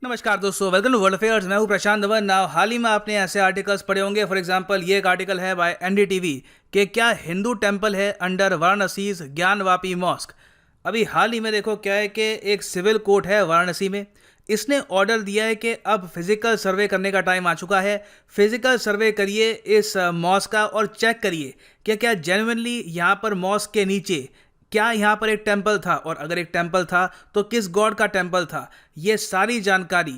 नमस्कार दोस्तों, welcome to world affairs. मैं हूं प्रशांत धवन। नाउ हाल ही में आपने ऐसे आर्टिकल्स पढ़े होंगे। फॉर एग्जांपल ये एक आर्टिकल है बाय एनडीटीवी कि क्या हिंदू टेंपल है अंडर वाराणसी ज्ञानवापी मॉस्क। अभी हाल ही में देखो क्या है कि एक सिविल कोर्ट है वाराणसी में, इसने ऑर्डर दिया है कि अब फिजिकल सर्वे करने का टाइम आ चुका है। फिजिकल सर्वे करिए इस मॉस्क का और चेक करिए कि क्या जेन्युइनली यहाँ पर मॉस्क के नीचे क्या यहाँ पर एक टेंपल था, और अगर एक टेंपल था तो किस गॉड का टेंपल था। ये सारी जानकारी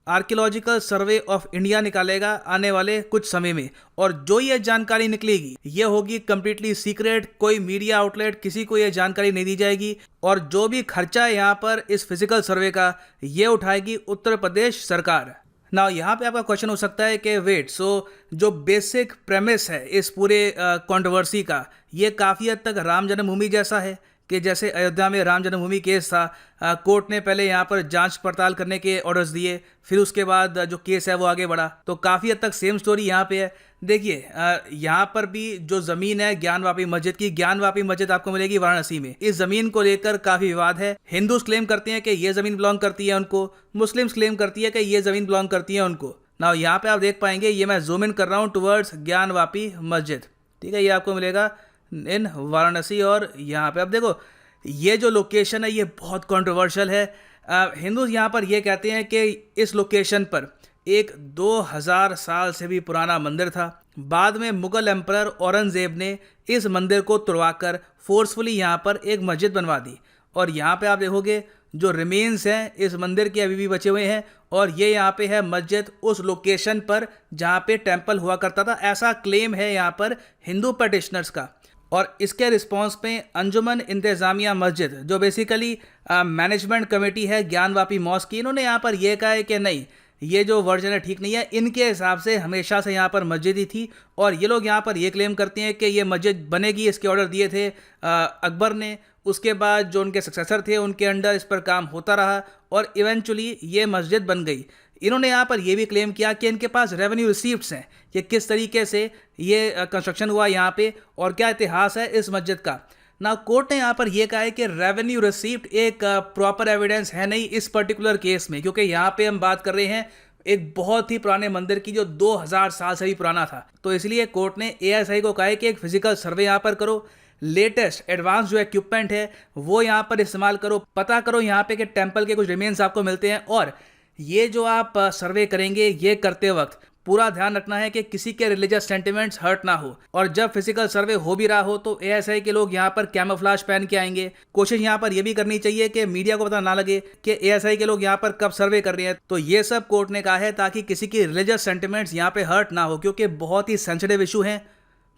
आर्कियोलॉजिकल सर्वे ऑफ इंडिया निकालेगा आने वाले कुछ समय में, और जो ये जानकारी निकलेगी ये होगी कंप्लीटली सीक्रेट। कोई मीडिया आउटलेट किसी को ये जानकारी नहीं दी जाएगी, और जो भी खर्चा है यहाँ पर इस फिजिकल सर्वे का ये उठाएगी उत्तर प्रदेश सरकार। ना यहाँ पे आपका क्वेश्चन हो सकता है कि वेट, सो जो बेसिक प्रेमिस है इस पूरे कंट्रोवर्सी का, ये काफ़ी हद तक राम जन्मभूमि जैसा है कि जैसे अयोध्या में राम जन्मभूमि केस था, कोर्ट ने पहले यहाँ पर जांच पड़ताल करने के ऑर्डर्स दिए, फिर उसके बाद जो केस है वो आगे बढ़ा। तो काफ़ी हद तक सेम स्टोरी यहाँ पे है। देखिए यहाँ पर भी जो ज़मीन है ज्ञानवापी मस्जिद की, ज्ञानवापी मस्जिद आपको मिलेगी वाराणसी में। इस ज़मीन को लेकर काफ़ी विवाद है। हिंदूज क्लेम करते हैं कि ये ज़मीन बिलोंग करती है उनको, मुस्लिम्स क्लेम करती है कि ये ज़मीन बिलोंग करती है उनको। ना यहाँ पे आप देख पाएंगे, ये मैं जूम इन कर रहा हूँ टुवर्ड्स ज्ञानवापी मस्जिद, ठीक है। ये आपको मिलेगा इन वाराणसी, और यहाँ पे आप देखो ये जो लोकेशन है ये बहुत कंट्रोवर्शियल है। हिंदूज यहाँ पर ये कहते हैं कि इस लोकेशन पर एक 2000 साल से भी पुराना मंदिर था। बाद में मुगल एम्परर औरंगजेब ने इस मंदिर को तुड़वाकर फोर्सफुली यहाँ पर एक मस्जिद बनवा दी, और यहाँ पे आप देखोगे जो रिमेन्स हैं इस मंदिर के अभी भी बचे हुए हैं, और ये यहाँ पे है मस्जिद उस लोकेशन पर जहाँ पे टेंपल हुआ करता था, ऐसा क्लेम है यहाँ पर हिंदू पटिशनर्स का। और इसके रिस्पांस पे अंजुमन इंतज़ामिया मस्जिद, जो बेसिकली मैनेजमेंट कमेटी है ज्ञानवापी मॉस्क की, इन्होंने यहाँ पर यह कहा है कि नहीं, ये जो वर्जन है ठीक नहीं है। इनके हिसाब से हमेशा से यहाँ पर मस्जिद ही थी, और ये लोग यहाँ पर ये क्लेम करते हैं कि ये मस्जिद बनेगी, इसके ऑर्डर दिए थे अकबर ने। उसके बाद जो उनके सक्सेसर थे उनके अंडर इस पर काम होता रहा, और इवेंचुअली ये मस्जिद बन गई। इन्होंने यहाँ पर यह भी क्लेम किया कि इनके पास रेवेन्यू रिसीप्ट्स हैं कि किस तरीके से ये कंस्ट्रक्शन हुआ यहाँ पे, और क्या इतिहास है इस मस्जिद का। ना कोर्ट ने यहाँ पर यह कहा है कि रेवेन्यू रिसीप्ट एक प्रॉपर एविडेंस है नहीं इस पर्टिकुलर केस में, क्योंकि यहाँ पे हम बात कर रहे हैं एक बहुत ही पुराने मंदिर की जो 2000 साल से भी पुराना था। तो इसलिए कोर्ट ने एएसआई को कहा है कि एक फिजिकल सर्वे यहाँ पर करो, लेटेस्ट एडवांस जो इक्विपमेंट है वो यहाँ पर इस्तेमाल करो, पता करो यहाँ पे कि टेम्पल के कुछ रिमेन्स आपको मिलते हैं। और ये जो आप सर्वे करेंगे ये करते वक्त पूरा ध्यान रखना है कि किसी के रिलीजियस सेंटिमेंट्स हर्ट ना हो, और जब फिजिकल सर्वे हो भी रहा हो तो एएसआई के लोग यहाँ पर कैमोफ्लेज पहन के आएंगे। कोशिश यहाँ पर यह भी करनी चाहिए कि मीडिया को पता ना लगे कि एएसआई के लोग यहाँ पर कब सर्वे कर रहे हैं। तो ये सब कोर्ट ने कहा है ताकि किसी की रिलीजियस सेंटिमेंट्स यहाँ पे हर्ट ना हो, क्योंकि बहुत ही सेंसिटिव इशू है।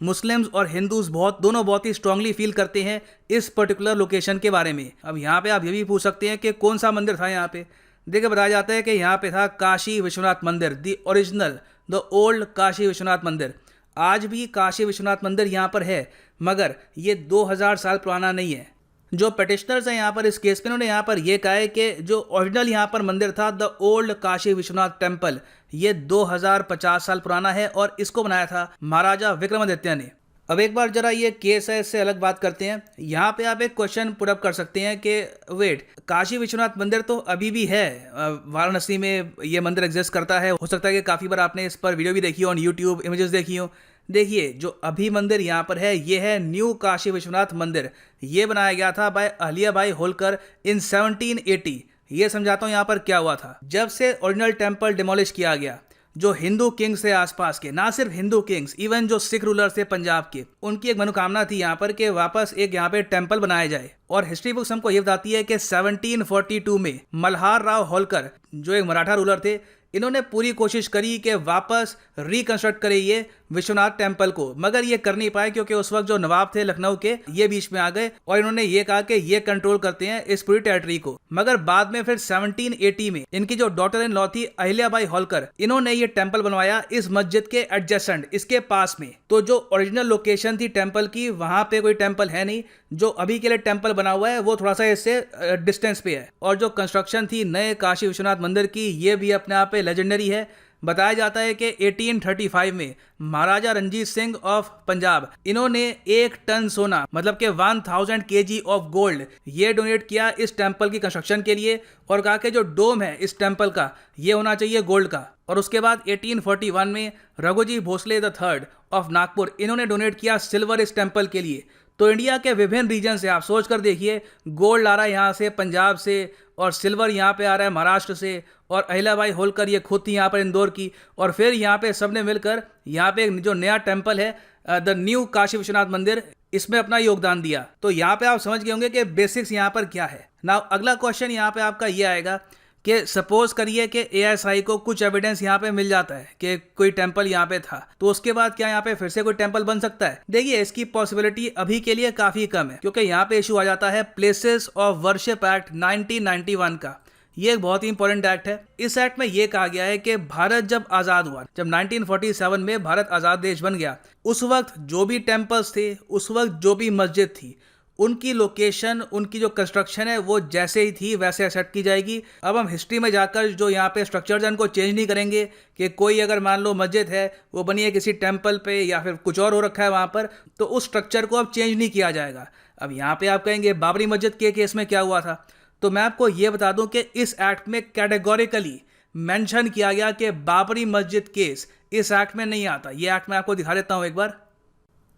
मुस्लिम्स और हिंदूज दोनों बहुत ही स्ट्रांगली फील करते हैं इस पर्टिकुलर लोकेशन के बारे में। अब यहाँ पे आप ये भी पूछ सकते हैं कि कौन सा मंदिर था यहाँ पे। देखिए बताया जाता है कि यहाँ पे था काशी विश्वनाथ मंदिर, the original, the old Kashi Vishwanath मंदिर। आज भी काशी विश्वनाथ मंदिर यहाँ पर है, मगर ये 2000 साल पुराना नहीं है। जो पटिशनर्स हैं यहाँ पर इस केस में, उन्होंने यहाँ पर यह कहा है कि जो ओरिजिनल यहाँ पर मंदिर था the old Kashi Vishwanath temple, ये 2050 साल पुराना है, और इसको बनाया था महाराजा विक्रमादित्य ने। अब एक बार जरा ये केस है इससे अलग बात करते हैं। यहाँ पे आप एक क्वेश्चन पुट अप कर सकते हैं कि वेट, काशी विश्वनाथ मंदिर तो अभी भी है वाराणसी में, ये मंदिर एग्जिस्ट करता है। हो सकता है कि काफ़ी बार आपने इस पर वीडियो भी देखी हो, ऑन यूट्यूब इमेजेस देखी हो। देखिए जो अभी मंदिर यहाँ पर है ये है न्यू काशी विश्वनाथ मंदिर। ये बनाया गया था बाय अहिल्याबाई होलकर इन 1780। ये समझाता हूँ यहाँ पर क्या हुआ था। जब से ओरिजिनल टेम्पल डिमोलिश किया गया, जो हिंदू किंग्स थे आसपास के, ना सिर्फ हिंदू किंग्स, इवन जो सिख रूलर्स थे पंजाब के, उनकी एक मनोकामना थी यहाँ पर कि वापस एक यहाँ पे टेंपल बनाया जाए। और हिस्ट्री बुक्स हमको ये बताती है कि 1742 में मल्हार राव होलकर, जो एक मराठा रूलर थे, इन्होंने पूरी कोशिश करी कि वापस रिकंस्ट्रक्ट करे ये विश्वनाथ टेंपल को, मगर ये कर नहीं पाए क्योंकि उस वक्त जो नवाब थे लखनऊ के, ये बीच में आ गए और इन्होंने ये कहा कि ये कंट्रोल करते हैं इस पूरी टेरिटरी को। मगर बाद में फिर 1780 में इनकी जो डॉटर इन लॉ थी अहिल्याबाई होलकर, इन्होंने ये टेंपल बनवाया इस मस्जिद के एडजेसेंट, इसके पास में। तो जो ओरिजिनल लोकेशन थी टेंपल की, वहां पे कोई टेंपल है नहीं। जो अभी के लिए टेंपल बना हुआ है वो थोड़ा सा इससे डिस्टेंस पे है। और जो कंस्ट्रक्शन थी नए काशी विश्वनाथ मंदिर की, ये भी अपने आप पे लेजेंडरी है। बताया जाता है कि 1835 में महाराजा रंजीत सिंह ऑफ पंजाब इन्होंने 1 टन सोना मतलब कि 1000 केजी ऑफ गोल्ड ये डोनेट किया इस टेंपल की कंस्ट्रक्शन के लिए, और कहा कि जो डोम है इस टेंपल का ये होना चाहिए गोल्ड का। और उसके बाद 1841 में Raghuji Bhonsle the third of Nagpur इन्होंने डोनेट किया सिल्वर इस टेंपल के लिए। तो इंडिया के विभिन्न रीजन से आप सोच कर देखिए, गोल्ड आ रहा है यहाँ से पंजाब से, और सिल्वर यहाँ पे आ रहा है महाराष्ट्र से, और अहिल्याबाई होलकर ये खुद थी यहाँ पर इंदौर की, और फिर यहाँ पे सबने मिलकर यहाँ पे जो नया टेंपल है द न्यू काशी विश्वनाथ मंदिर इसमें अपना योगदान दिया। तो यहाँ पे आप समझ गए होंगे कि बेसिक्स यहाँ पर क्या है ना। अगला क्वेश्चन यहाँ पे आपका ये आएगा कि सपोज करिए कि एएसआई को कुछ एविडेंस यहाँ पे मिल जाता है कि कोई टेंपल यहाँ पे था, तो उसके बाद क्या यहाँ पे फिर से कोई टेंपल बन सकता है? देखिए इसकी पॉसिबिलिटी अभी के लिए काफी कम है, क्योंकि यहाँ पे इशू आ जाता है प्लेसेस ऑफ वर्शिप एक्ट 1991 का। ये एक बहुत ही इंपॉर्टेंट एक्ट है। इस एक्ट में ये कहा गया है कि भारत जब आज़ाद हुआ, जब 1947 में भारत आज़ाद देश बन गया, उस वक्त जो भी टेम्पल्स थे, उस वक्त जो भी मस्जिद थी, उनकी लोकेशन, उनकी जो कंस्ट्रक्शन है वो जैसे ही थी वैसे एक्सेप्ट की जाएगी। अब हम हिस्ट्री में जाकर जो यहाँ पे स्ट्रक्चर्स हैं उनको चेंज नहीं करेंगे कि कोई अगर मान लो मस्जिद है वो बनी है किसी टेंपल पे या फिर कुछ और हो रखा है वहाँ पर, तो उस स्ट्रक्चर को अब चेंज नहीं किया जाएगा। अब यहाँ पे आप कहेंगे बाबरी मस्जिद के केस में क्या हुआ था, तो मैं आपको ये बता दूं कि इस एक्ट में कैटेगोरिकली मेंशन किया गया कि बाबरी मस्जिद केस इस एक्ट में नहीं आता। ये एक्ट मैं आपको दिखा देता हूं एक बार।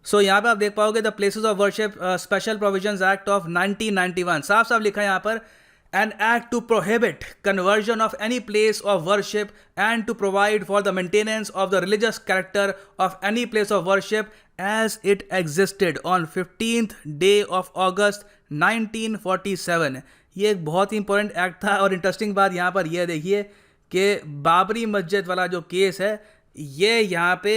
सो यहाँ पे आप देख पाओगे the places of worship special provisions act of 1991, साफ साफ लिखा है यहाँ पर, an act to prohibit conversion of any place of worship and to provide for the maintenance of the religious character of any place of worship as it existed on 15th day of August 1947। ये एक बहुत ही important act था। और interesting बात यहाँ पर यह देखिए कि बाबरी मस्जिद वाला जो केस है ये यहाँ पे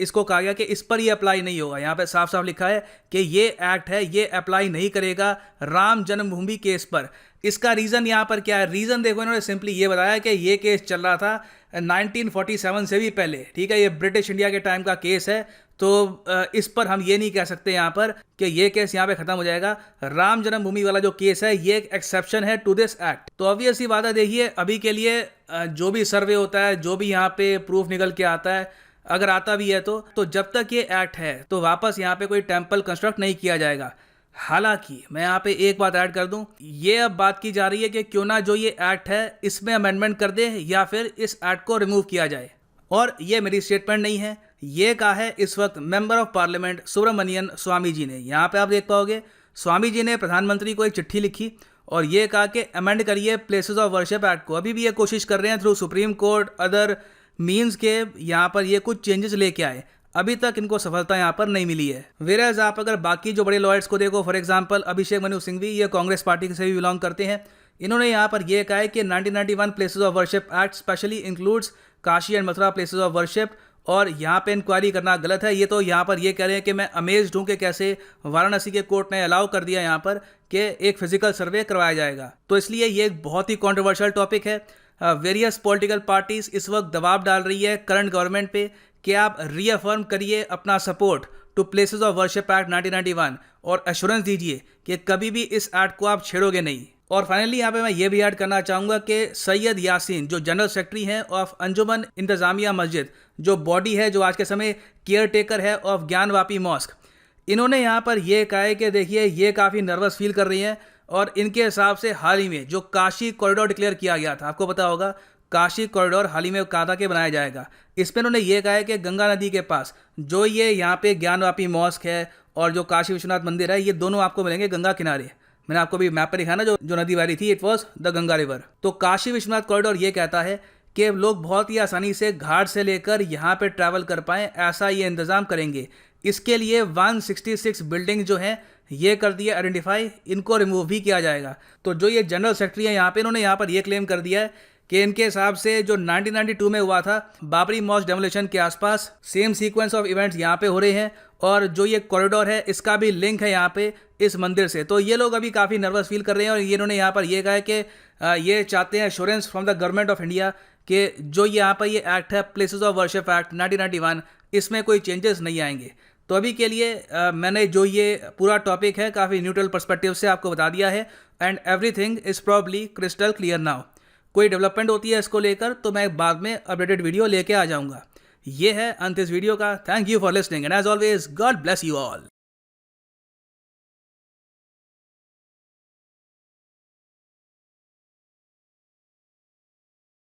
इसको कहा गया कि इस पर ये अप्लाई नहीं होगा। यहाँ पे साफ साफ लिखा है कि ये एक्ट है ये अप्लाई नहीं करेगा राम जन्मभूमि केस पर। इसका रीज़न यहाँ पर क्या है? रीज़न देखो, इन्होंने सिंपली ये बताया कि ये केस चल रहा था 1947 से भी पहले, ठीक है, ये ब्रिटिश इंडिया के टाइम का केस है, तो इस पर हम ये नहीं कह सकते यहाँ पर कि ये केस यहाँ पे ख़त्म हो जाएगा। राम जन्मभूमि वाला जो केस है ये एक एक्सेप्शन है टू दिस एक्ट। तो ऑब्वियस सी बात है, देखिए अभी के लिए जो भी सर्वे होता है, जो भी यहाँ पे प्रूफ निकल के आता है, अगर आता भी है तो जब तक ये एक्ट है तो वापस यहाँ पे कोई टेम्पल कंस्ट्रक्ट नहीं किया जाएगा। हालांकि मैं यहाँ पे एक बात ऐड कर दूं, ये अब बात की जा रही है कि क्यों ना जो ये एक्ट है इसमें अमेंडमेंट कर दे या फिर इस एक्ट को रिमूव किया जाए। और ये मेरी स्टेटमेंट नहीं है, ये कहा है इस वक्त member of parliament Subramanian Swami ji ने। यहाँ पे आप देख पाओगे स्वामी जी ने प्रधानमंत्री को एक चिट्ठी लिखी और ये कहा कि अमेंड करिए प्लेसेस ऑफ वर्शिप एक्ट को। अभी भी ये कोशिश कर रहे हैं through supreme court other means के यहाँ पर ये कुछ चेंजेस लेके आए, अभी तक इनको सफलता यहाँ पर नहीं मिली है। वेराज आप अगर बाकी जो बड़े लॉयर्स को देखो, फॉर एग्जांपल अभिषेक मनु सिंघवी, ये कांग्रेस पार्टी से भी बिलोंग करते हैं, इन्होंने यहाँ पर यह कहा है कि 1991 places of worship act specially includes Kashi and Mathura places of worship, और यहाँ पे इंक्वायरी करना गलत है। ये तो यहाँ पर ये कह रहे हैं कि मैं अमेज्ड हूँ कि कैसे वाराणसी के कोर्ट ने अलाउ कर दिया यहाँ पर कि एक फिजिकल सर्वे करवाया जाएगा। तो इसलिए ये एक बहुत ही कॉन्ट्रोवर्शियल टॉपिक है। वेरियस पॉलिटिकल पार्टीज इस वक्त दबाव डाल रही है करंट गवर्नमेंट पे कि आप रीअफर्म करिए अपना support to places of worship act 1991 और एश्योरेंस दीजिए कि कभी भी इस एक्ट को आप छेड़ोगे नहीं। और फाइनली यहाँ पे मैं ये भी ऐड करना चाहूँगा कि सैयद यासीन जो जनरल सेक्रेटरी हैं ऑफ अंजुमन इंतजामिया मस्जिद, जो बॉडी है जो आज के समय केयर टेकर है ऑफ ज्ञानवापी मॉस्क, इन्होंने यहाँ पर यह कहा है कि देखिए ये काफ़ी नर्वस फील कर रही हैं और इनके हिसाब से हाल ही में जो काशी कॉरिडोर डिक्लेयर किया गया था, आपको पता होगा काशी कॉरिडोर हाल ही में कहा था कि बनाया जाएगा। इसमें उन्होंने ये कहा है कि गंगा नदी के पास जो ये यहाँ पे ज्ञानवापी मॉस्क है और जो काशी विश्वनाथ मंदिर है, ये दोनों आपको मिलेंगे गंगा किनारे। मैंने आपको भी मैप पर दिखाया ना, जो नदी वाली थी, it was the Ganga river. तो काशी विश्वनाथ कॉरिडोर ये कहता है कि लोग बहुत ही आसानी से घाट से लेकर यहाँ पे ट्रैवल कर पाएँ, ऐसा ये इंतज़ाम करेंगे। इसके लिए 166 बिल्डिंग जो हैं ये कर दिया आइडेंटिफाई, इनको रिमूव भी किया जाएगा। तो जो ये जनरल सेक्रेटरी है यहाँ पे, इन्होंने यहाँ पर ये क्लेम कर दिया है कि इनके हिसाब से जो 1992 में हुआ था बाबरी मॉस्क डेमोलिशन के आसपास सेम सीक्वेंस ऑफ इवेंट्स यहाँ पे हो रहे हैं, और जो ये कॉरिडोर है इसका भी लिंक है यहाँ पे इस मंदिर से। तो ये लोग अभी काफ़ी नर्वस फील कर रहे हैं और ये इन्होंने यहाँ पर ये कहा है कि ये चाहते हैं assurance from the government of India कि जो यहाँ पर ये एक्ट है प्लेसेस ऑफ वर्शिप एक्ट 1991, इसमें कोई चेंजेस नहीं आएंगे। तो अभी के लिए मैंने जो ये पूरा टॉपिक है काफ़ी न्यूट्रल पर्सपेक्टिव से आपको बता दिया है, and everything is probably crystal clear now. कोई डेवलपमेंट होती है इसको लेकर तो मैं बाद में अपडेटेड वीडियो लेके आ जाऊंगा। ये है अंत इस वीडियो का। Thank you for listening and as always God bless you all.